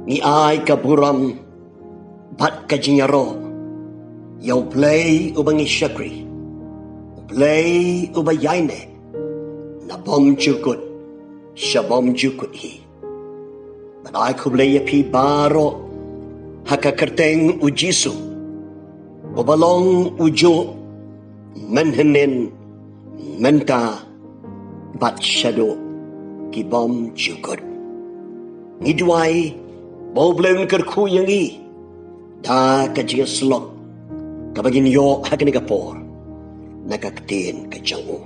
Ni ai ka buram bat ka jinyaro. Yau Blei ubangi syakri. Blei ubayaine. Na Bymjukylla sya Bymjukylla. But ai ku Blei pi baro haka kerteng ujisu. Ubalong ujo menhenin menta bat shadow ki Bymjukylla. Ngidwai bau Blei kerku yang i. Da kajing slot kabagin yo hakani kapor nakaktin kajangu.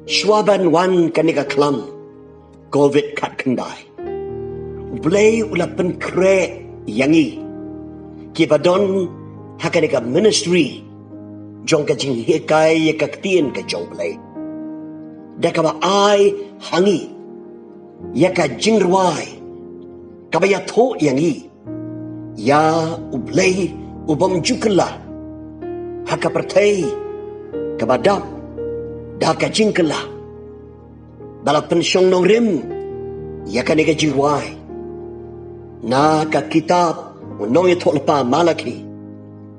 Swaban wan kanika klam COVID kat kendai. Blei ulapan kre yangi kibadon hakanika ministry jong kajing hikai yakaktin kajong Blei. Dakaba ai hangi yaka jingruai kabaya tho yangi ya Blei Bymjukylla haka Pyrthei kabadap daka Jingkylla bala pensyong nong rim yaka nega jiwai na ka kitab unong ito lepa malaki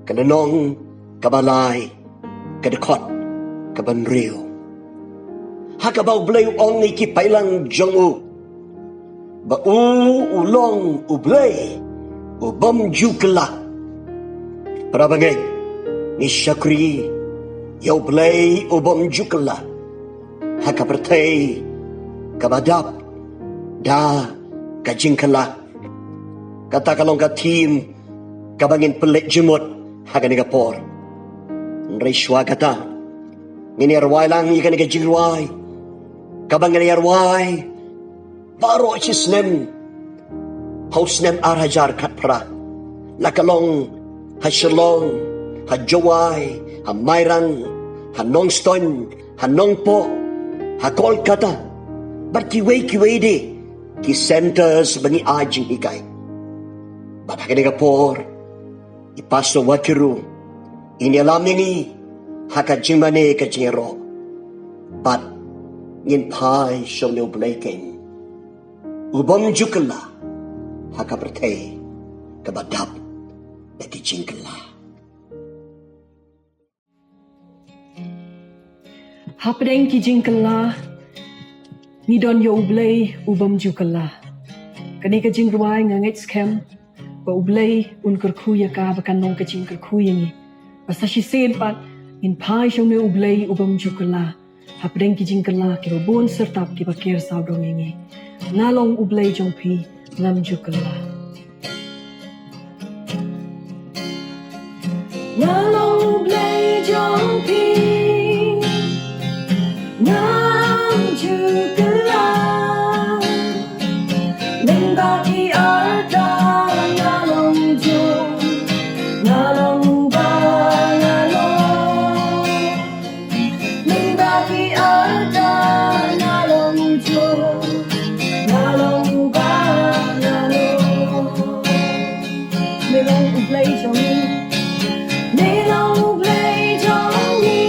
kana nong kabalai kadekot kabanrio haka bau Blei ong ni ki pailang jongu ba ulong Blei Bymjukylla Parabangay ni syakri yau Blei Bymjukylla haka Pyrthei kabadap da ka Jingkylla kata kalong ka team kabangin pelik jemut haka ni kapor nrai shwa kata ngini arwai lang ika ni ka jingruai kabangin arwai baro chisnem hausnem arhajar kat pra lakalong ha shalong, ha jawai, ha mairang, ha nongston, ha nongpo, ha Kolkata. But kiway de, ki centers bangi ajing hikay. But hakani kapor, ipaso wakiru, ini alam ningi, haka jingmane ka jingero. But ngin pai shong neo Blei Bymjukylla, haka Pyrthei, kabadap. Daki Jingkylla. Hapdeng ki Jingkylla ni don yo Blei Bymjukylla. Kani ka jingruai ngangit skem ba Blei un kerkuya ka bakan nong ka jing kerkuya ni. Basta si sen pat in pai shong ne Blei Bymjukylla. Hapdeng ki Jingkylla ki bon sertap ki bakir saudong ini. Ngalong Blei jong pi Bymjukylla. Ngalong Blei jong pi Bymjukylla Rev.Dr.E.R.Tongper ngalong jong ngalong ba ngalong Rev.Dr.E.R.Tongper ngalong jong ngalong ba ngalong Ngalong Blei jong ni Ngalong Blei jong ni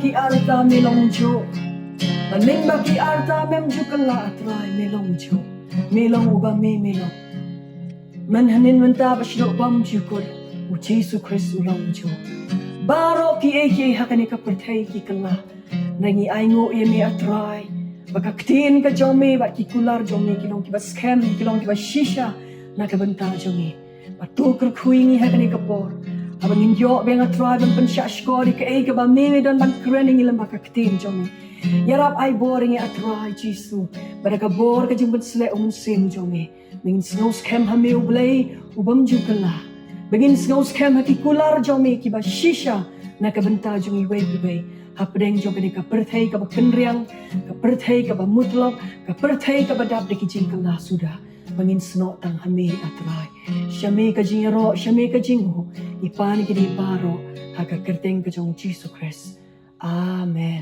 baki arta melong jo. Maling baki arta Bymjukylla atrai melong jo. Melong uba melong. Manhanin menta basyo Bymjukylla. U Jesu Christ ulong jo. Baro ki hakani ka Pyrthei ki kala. Nangi aingo me atrai. Baka ktin ka jome baki kular jome kilong kiba scam kilong kiba shisha na kabenta jome. Batukar kuingi hakani ka por. Abang inyo benga tribe ban shashko di ka ba meme don ban krening ilang baka ktin jome. Yarap ay boring atrai Jesu. Baraka bor ka jumban sle sim jome. Mingin snows kem hame Blei Bymjukylla. Mingin snows kem haki kular jome kiba shisha na kabenta jome way. Hapdeng jom ni ka Pyrthei ka ba kenriang, ka Pyrthei ka ba mutlok, ka Pyrthei ka ba dap de ki Jingkylla sudah. Mangin sno tang hame atrai. Syame ka jingro, syame ka jingho. Ipan ki di paro, haka kerteng ka jong Jesus Christ. Amen.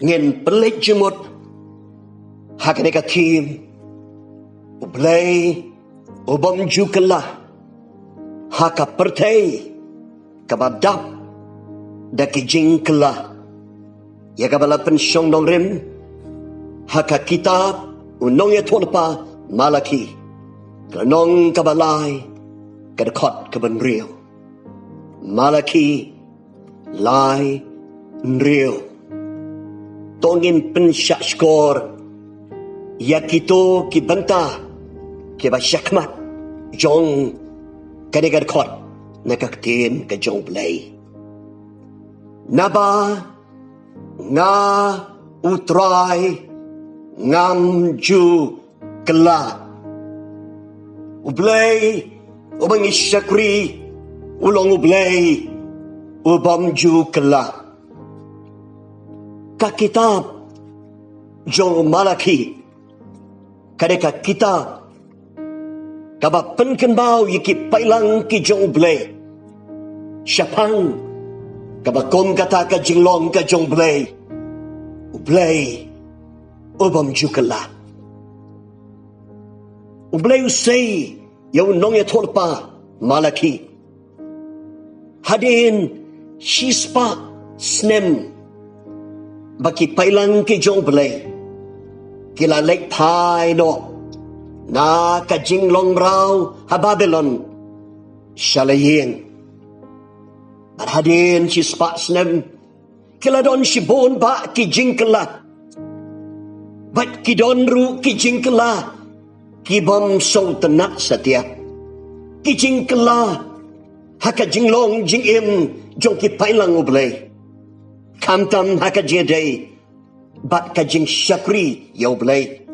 Ngin pelik jemut hakane ka kim Blei Bymjukylla haka Pyrthei kabadap daki Jingkylla ya kabala pensyong dong rim haka kitab unong ya tonpa Malaki kanong kabalai kadakot kaban real Malaki lai real tongin pensyak skor ya kito kibanta kiba syakmat jong kadakot nakaktin ka jong Blei. Naba nga utray ngam Jingkylla. Blei ubang isyakri ulong Blei Bymjukylla. Kakitab jong Malaki kadeka kitab kaba penkenbau yiki pailang ki jong Blei. Syapang kaba kom kata ka jinglong ka jong Blei. Blei Bymjukylla. Blei usay yaw nong ya tolpa Malaki. Hadin shispa snem baki pailang ki jong Blei. Kila lek pai no. Na kajinglong raw ha Babylon shalaying. At hadin si spatsnem kila don si bon ba ki Jingkylla. Bat ki don ru ki Jingkylla ki bom so tenat satia. Ki Jingkylla haka jinglong jingim jong ki pailang Blei. Kamtam haka jidai bat ka jing syakri yaw Blei.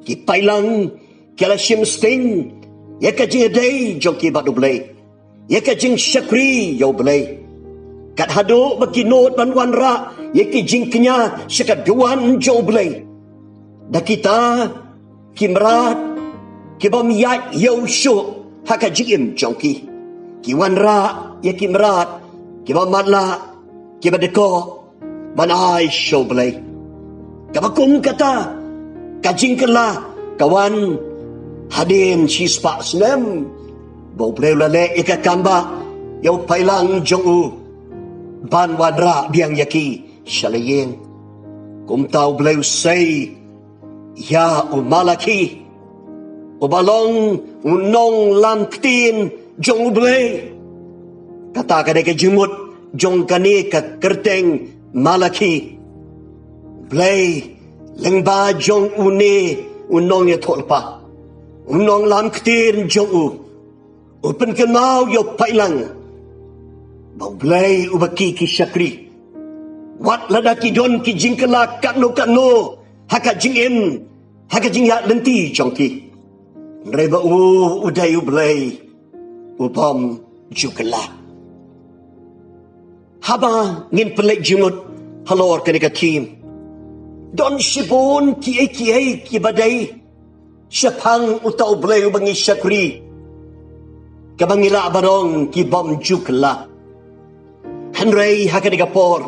Ki pailang kala shimsting yaka jidai jong ki bat Blei. Yaka jing syakri yaw Blei. Kat hado bagi not banwan ra yaki jingknya syakat duan jong Blei. Da kita kimrat kibam yat yaw syuk haka jingim jong ki. Ki wan ra yaki mrat kibam matla kibadeko banai syaw Blei. Kabakum kata ka Jingkylla kawan hadin si spak snem bau Blei lale ika kamba yaw pailang jong u ban wadra biang yaki shalayeng kum tau Blei usay ya Malaki ubalong unong lamktin jong Blei kata kadai ka jumut jong kani ka kerteng Malaki Blei lengba jong une unong ya tolpa unong lamktin jong u upen kenau yo pailang bau Blei ubaki ki syakri. Wat ladaki don ki Jingkylla kano haka jingim haka jingyak lenti jongki. Reba uday Blei Bymjukylla. Haba ngin pelek jumut halor kanika kim. Don sibon ki badai. Syapang utau Blei ubangi syakri. Kabangila barong ki Bymjukylla. Henry hakadikapor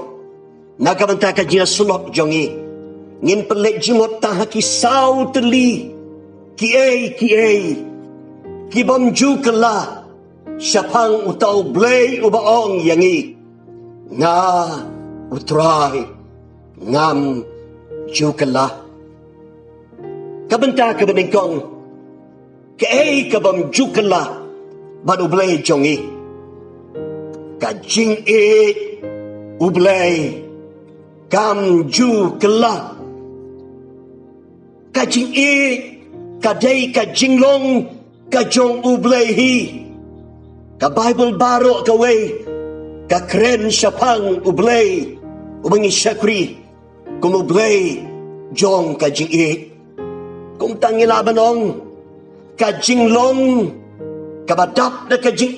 nakabanta ka jina sulok jongi ngin pelek jimot ta haki sau teli ki Bymjukylla Siapang utau Blei ubaong yangi. Nga utrai ngam Jingkylla. Kabenta kabeningkong kay kabam Jingkylla banu Blei jongi. Kajing Blei kam Jingkylla. Kajing kadai kajinglong kajong Blei hi. Ka Bible baro kawe ka kren siapang Blei ubangi syakri kum Blei jong kajing kung tangilabanong kajinglong kabadap na kajing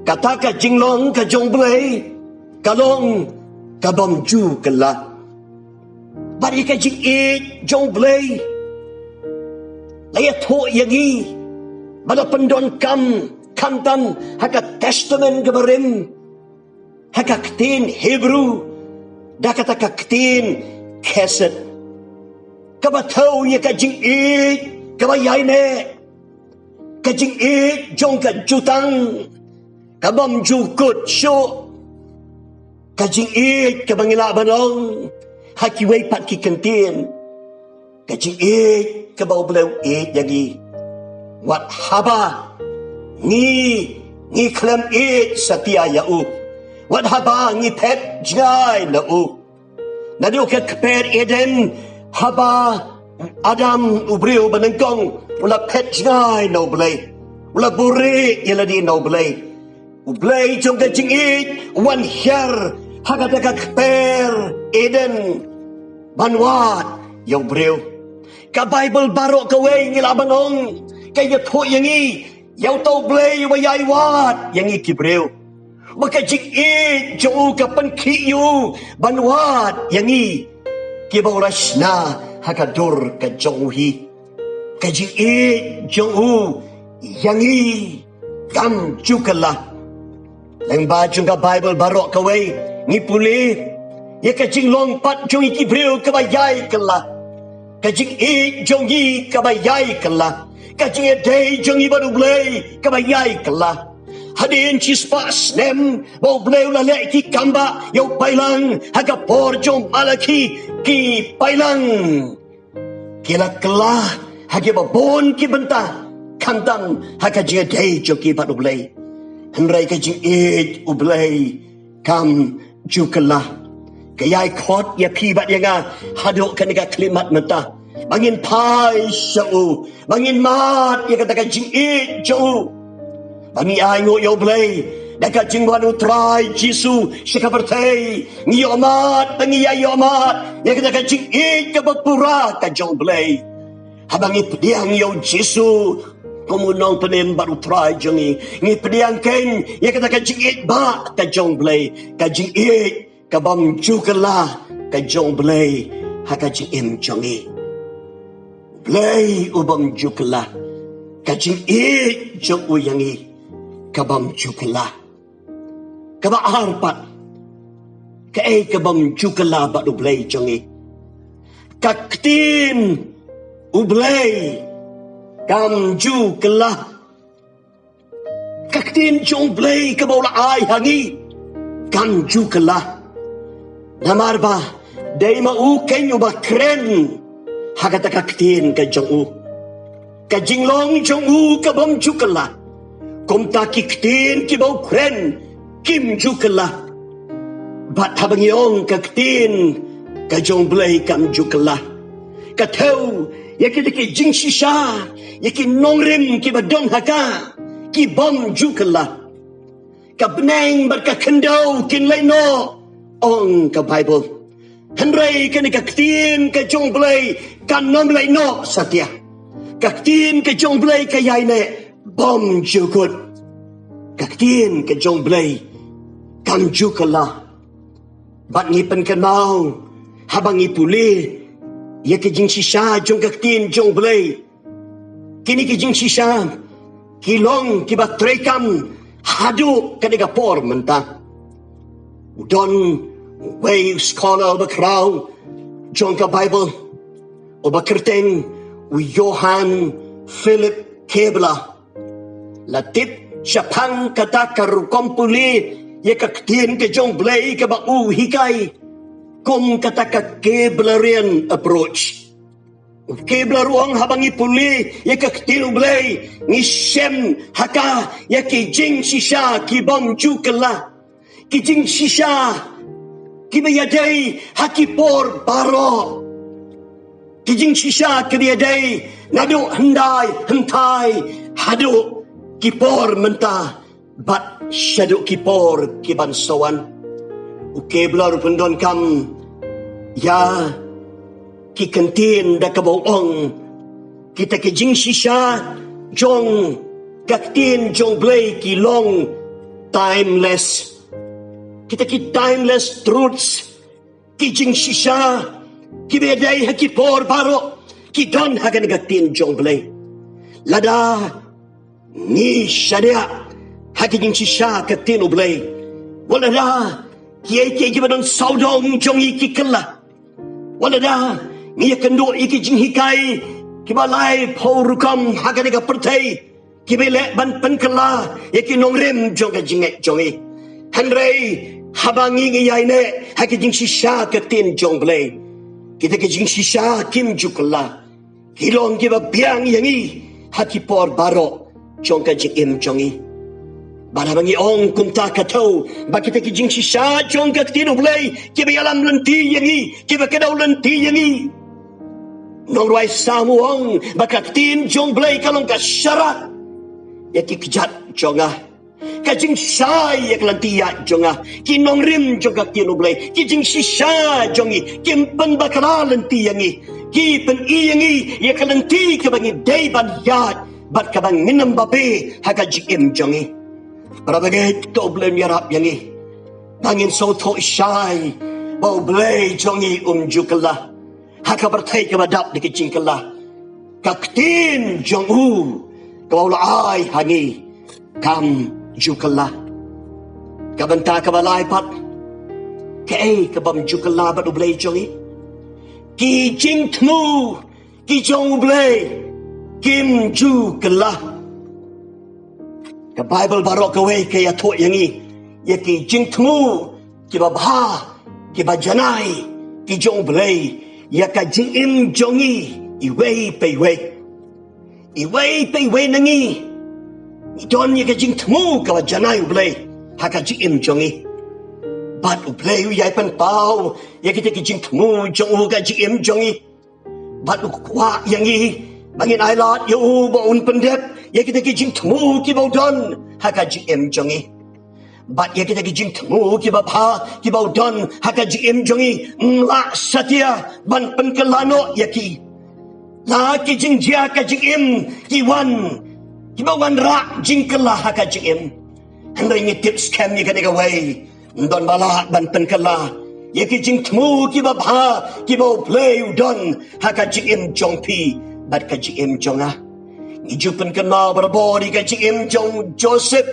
kata kajinglong kajong Blei kalong kabam Jingkylla. Bari kajing jong Blei layat ho yagi bala pendon kamtan haka testament gabarim haka ktin Hebrew dakata kaktin keset kabatau ya kajing kabayay ne kajing jong kajutang kabam jukut syo kajing kabangilabanong hakiway pat kikantin kajing kabaw belaw yagi wat haba ni klem satia yau wat haba ni pet jai na nadu ka kper eden haba Adam ubriu banengkong ula pet jai no Blei ula buri yeladi no Blei Blei jong kajing wan hyar hagadaka kper eden banwat yaw briu ka Bible baro kawe ngilabanong kaya to yangi yaw to Blei wayay wat yangi kibreu maka jing jo ka pankiyu banwat yangi kibauras na hakadur ka jonghi ka jing jo yangi kam Jingkylla lang ba jung ka Bible baro kawe ni puli ya ka jinglong pat jong kibreu kabayay kala kajing jongi kabayay kala kajing day jongi baru Blei kabayay kala hadin chispa snem bo Blei lale ki kamba yo pailang haga por jong malaki ki pailang kila kala hagi babon ki benta kandang haga jing day jongi baru Blei henrai kajing Blei kam Jingkylla kayay kot ya pibat ya nga hadok kaniga klimat mata bangin pai syau bangin mat ya kata kajing jau bangi ay ngo yo Blei daka jingwan utrai Jisu syaka Pyrthei ngi omat bangi ya omat ya kata kajing kabapura ka jong Blei habangi pediang yo Jisu kumunong penem baru try jongi ngi pediang ken ya kata kajing ba ka jong Blei kajing kabam Jingkylla kajong Blei hakajing jongi Blei ubam Jingkylla kajing jong uyangi kabam Jingkylla kaba arpat kabam Jingkylla ba Blei jongi kaktin Blei kam Jingkylla kaktin jong Blei kabaula ay hangi kam Jingkylla namarba day mauken uba kren hagatakaktin ka jong kajinglong jong kabam Jingkylla kumta kiktin kibaw kren kim Jingkylla bat habang yong kaktin ka jong Blei kam Jingkylla kataw yakitaki jing shisha yakin nongrim kibadong haka kibam Jingkylla kabneng barkakendau kinlay no ong ka Bible henry kani kaktin ka jong Blei kanom lay no satya kaktin ka jong Blei kayay ne bom jukut kaktin ka jong Blei kam Jingkylla bat ngipan kan mau habang ipuli ya ka jing sisa jong kaktin jong Blei kini ka jing sisa kilong kibatrekam hadu kaniga por menta udon way scholar bakraw jong ka Bible o bakerteng u Johann Philip Kebla Latip syapang kata karukom puli ya kaktin ke jong Blei ke ba hikai. Kom kata ka keblarian approach. Keblaruang habangi puli ya kaktin Blei ngisem haka ya ki jing sisa ki Bymjukylla. Ki jing sisa ki bayadai hakipor baro. Ki jing sisa ki bayadai nadu hentai hadu kipor mentah bat syaduk kipor kiban sawan ukeblar pendon kam ya ki kentin da kabong kita ke jing sisa jong kaktin jong Blei ki long timeless kita ki timeless truths ki jing sisa ki bedai hakipor baro ki don hagan kaktin jong Blei lada ni syariat hati jing sisa kaktin Blei wala da kiai gibadon saudong jong Jingkylla wala da ni kendo iki jing hikai kibalai porukam haganiga Pyrthei kibele ban penkala yaki nongrem jong jingek jongi hanrei habangi ngiyaine haki jing sisa kaktin jong Blei kita ke jing sisa Bymjukylla hilong kiba biang yangi haki por baro jong ka jing jongi barabangi ong kumta katau bakita ki jing sisa jong kaktin Blei kiba yalam lenti yangi kiba kedau lenti yangi nong ruai samuang bakaktin jong Blei kalong ka syarat yaki kejat jonga kajing sai yak lantia jonga ki nong rim jong kaktin Blei ki jing sisa jongi kim pen bakala lenti yangi ki pen yangi yak lenti ke bangi dei ban yat bat ka bang minam babe haka jing jongi Prabagai to Blei yarap yangi bangin so to shai bau Blei jongi Bymjukylla haka Pyrthei ke badap di Jingkylla kaktin jong kau ai hangi Bymjukylla kabanta kabalai pat ke Bymjukylla bat Blei jongi ki jing tmu ki jong Blei Bymjukylla ke Bible barok kawe ke ya to yangi ya ki jing tmu ki babha ki bajanai ki jong Blei ya ka jing jongi iwei pe nangi don ya ka jing tmu ka bajanai Blei ha ka jing jongi bat Blei ya pan pau ya ki jing tmu jong ka jing jongi bat kwa yangi bangin ai lot yu bo un pendep ya kita ki jing tmu ki bo don ha ka jing jongi bat ya kita ki jing tmu ki ba pha ki bo don ha ka jing jongi la satya ban pen kelano ya ki la ki jing jia ka jing ki wan ki ba wan ra Jingkylla ha ka jing handai ni tips kam ni ka de away don bala ban pen kala ya ki jing tmu ki ba pha ki bo Blei don ha ka jing jong pi bat ka jing jonga ijupan kana berbodi ka jing jong Joseph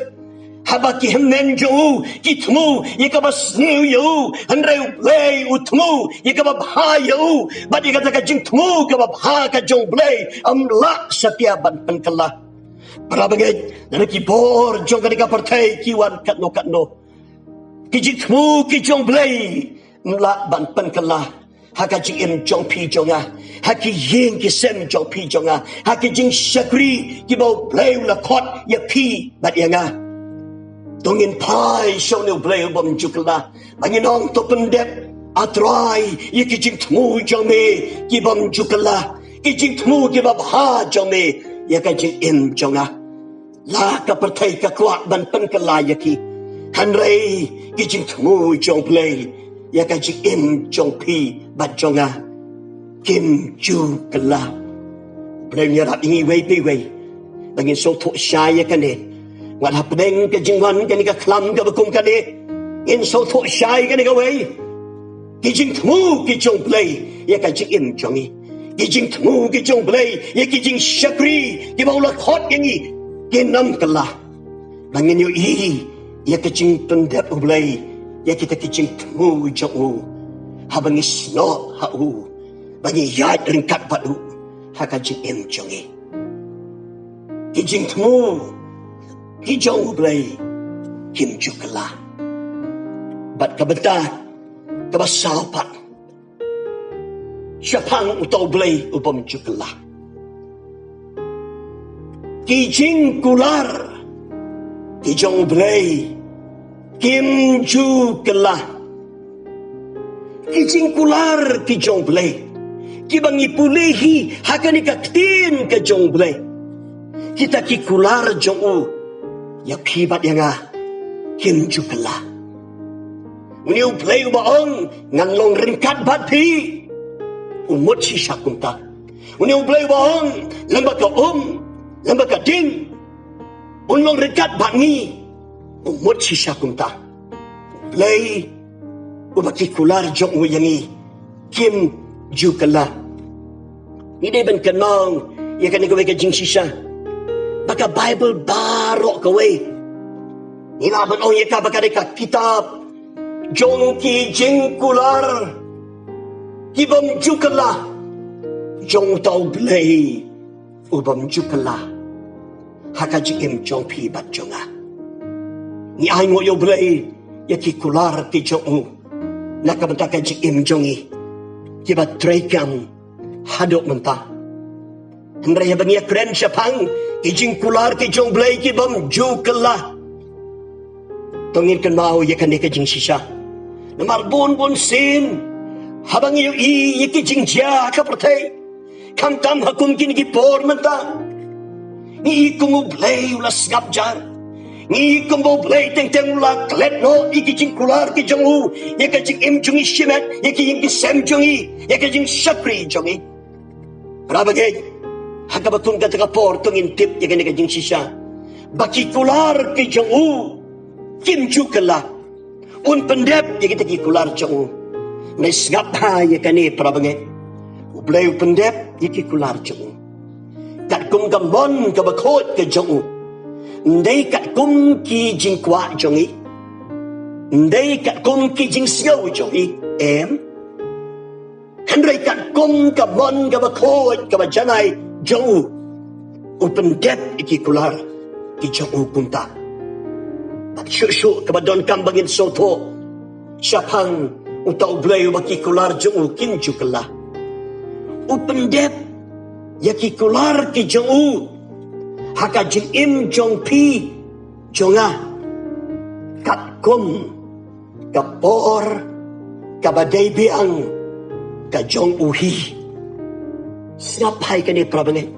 haba ki hemen jo ki tmu ye ka bas new yo andre Blei utmu ye ka ba ha yo bat ye ka jing tmu ka ba ha ka jong Blei amla satya ban pen kala prabagai na ki bor jong ka Pyrthei ki wan katno ki jing tmu ki jong Blei mla ban pen kala haka jing jong pi jonga haki yin ki sem jong pi jonga haki jing shakri ki bo Blei la khot ya pi bat yanga tongin pai show no Blei Bymjukylla bangin ong to pendep atrai ye ki jing tmu jong me ki Bymjukylla ki jing tmu ki ba ha jong me ya ka jing jonga la ka Pyrthei ka kwa ban pen kala ya ki hanrei ki jing tmu jong Blei ya ka jing jong pi bat jonga Bymjukylla Blei nyarap ingi wei pi wei bangin so to shai ya kane wat hapdeng ke jingwan ke ni ka klam ka bakum kane in so to shai ka ni ka wei ki jing tmu ki jong Blei ya ka jing jongi ki jing tmu ki jong Blei ya ki jing shakri ki ba la khot yangi ki nam kala bangin yo ya ka jing pendep Blei ya kita ki jing tmu jong habang isno hau bangi yat ringkat padu haka jing jongi ki jing tmu Kijong Blei Bymjukylla. Bat kabata kabasapat. Siapang utaw Blei Bymjukylla. Jingkylla. Kijong Blei Bymjukylla. Jingkylla kijong Blei. Kibang ipulihi hakan ikaktin kijong Blei. Kita kikular jong u. Ya pibat yang Bymjukylla. Uniu Blei ubaong nganlong ringkat bat pi. Umut si syakunta. Uniu Blei ubaong lembaka lembaka ding. Unlong ringkat bat ni. Umut si syakunta. Blei ubaki kular jong u yangi Bymjukylla. Ini ben kenong ya kan ikaw ka jing sisa. Baka Bible barok kawe. Nilaban o ya ka baka deka kitab jong ki Jingkylla Bymjukylla jong tau Blei Bymjukylla haka jim jong pi bat jonga. Ni ai ngo yo Blei ya ki kular ki jong nakabenta ka jim jongi kibat trekam hadok mentah. Hendra ya bangia keren syapang Jingkylla kijong Blei Bymjukylla. Tongin kan mau ya kan ka jing sisa. Namar bon sin habang iyo i Jingkylla ka Pyrthei. Kam tam hakum kin gipor menta. Ni kumu Blei ulas ngapjar. Ni kumu Blei teng ula klet no Jingkylla kijong u ya ka jing im jungi shimet ya ki sem jungi ya ka jing shakri jungi. Rabagay hakabatun ka takapor tungin tip ya ka jing sisa. Baki kular kijong u Bymjukylla. Un pendep ya kita kikular jong. Nes ngap ha ya kani prabangay. Blei pendep ya kikular jong. Kat kum gambon ka bakot ka jong. Ndai kat kum ki jingkwa jong i. Ndai kat kum ki jing siyo jong i. Em. Handrai kat kum gambon ka bakot ka bajanay jong. Un pendep ya kikular ki jong punta. Syuk-syuk kabadon kambangin soto. Siapang utaw Blei baki kular jong Bymjukylla. Upendep yaki kular ki jong haka jing im jong pi jonga. Kat kum kapor kabaday biang ka jong uhi. Snapai kani prabangay.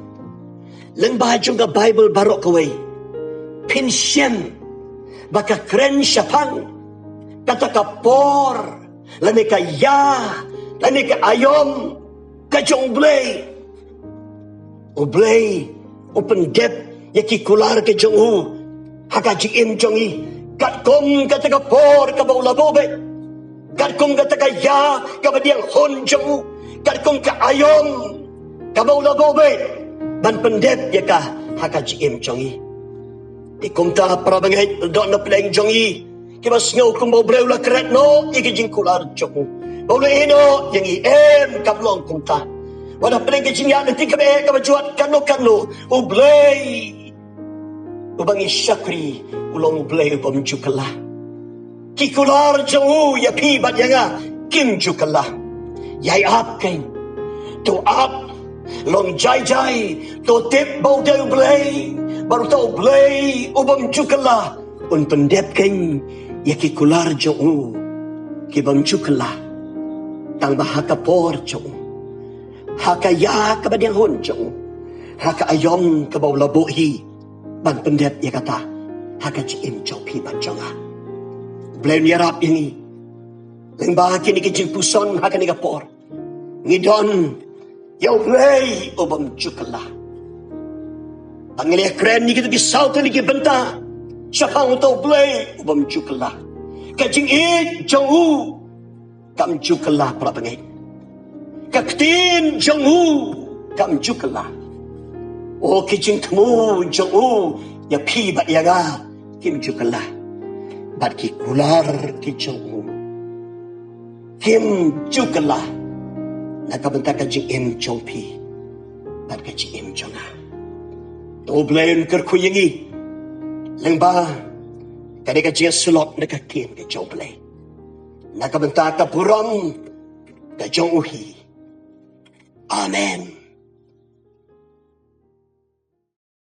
Lengbah jong ka Bible barok kaway. Pinsyen baka keren syapang kata kapor lani ka ya lani ka ayom ka jong Blei Blei pendep yaki kular ka jong u haka jing jong i kat kom kata kapor ka baula bobe kat kom kata ka ya ka badiang hon jong u kat kom ka ayom ka baula bobe ban pendep yaka haka jing jong i. Di kumta prabangay don na pleng jongi kibas ngaw kung Blei ula kret no Jingkylla jong Blei ino yang i em kablong kumta wala pleng kajingyan nanti kabe kabajuat kano Blei ubang isyakri ulong Blei Bymjukylla kikular jong ya pi bat yanga Bymjukylla yai ap kain to ap long jai to tip bau deu Blei baru tahu Blei Bymjukylla un pendep keng yaki kular jong Bymjukylla tang bahaka por jong haka ya kabadiang hon jong haka ayom kabau labuhi ban pendep ya kata haka jim jong pi ban jonga Blei nyarap ini lembah kini kejing puson haka ni kapor ngidon ya Blei Bymjukylla. Pangilia keren ni kita kisau tu lagi benta. Siapa tahu Blei Bymjukylla. Kajing jong u Bymjukylla prabangay. Kaktin jong u Bymjukylla. O kajing temu jong u ya pi bat yaga Bymjukylla. Bat ki kular ki jong u Bymjukylla. Nakabenta kajing jong pi bat kajing jonga. To Blei kerkuyangi Lengba, kani ka jia sulok na kakim ke jong Blei. Nakabenta ka purom ka jong uhi. Amen.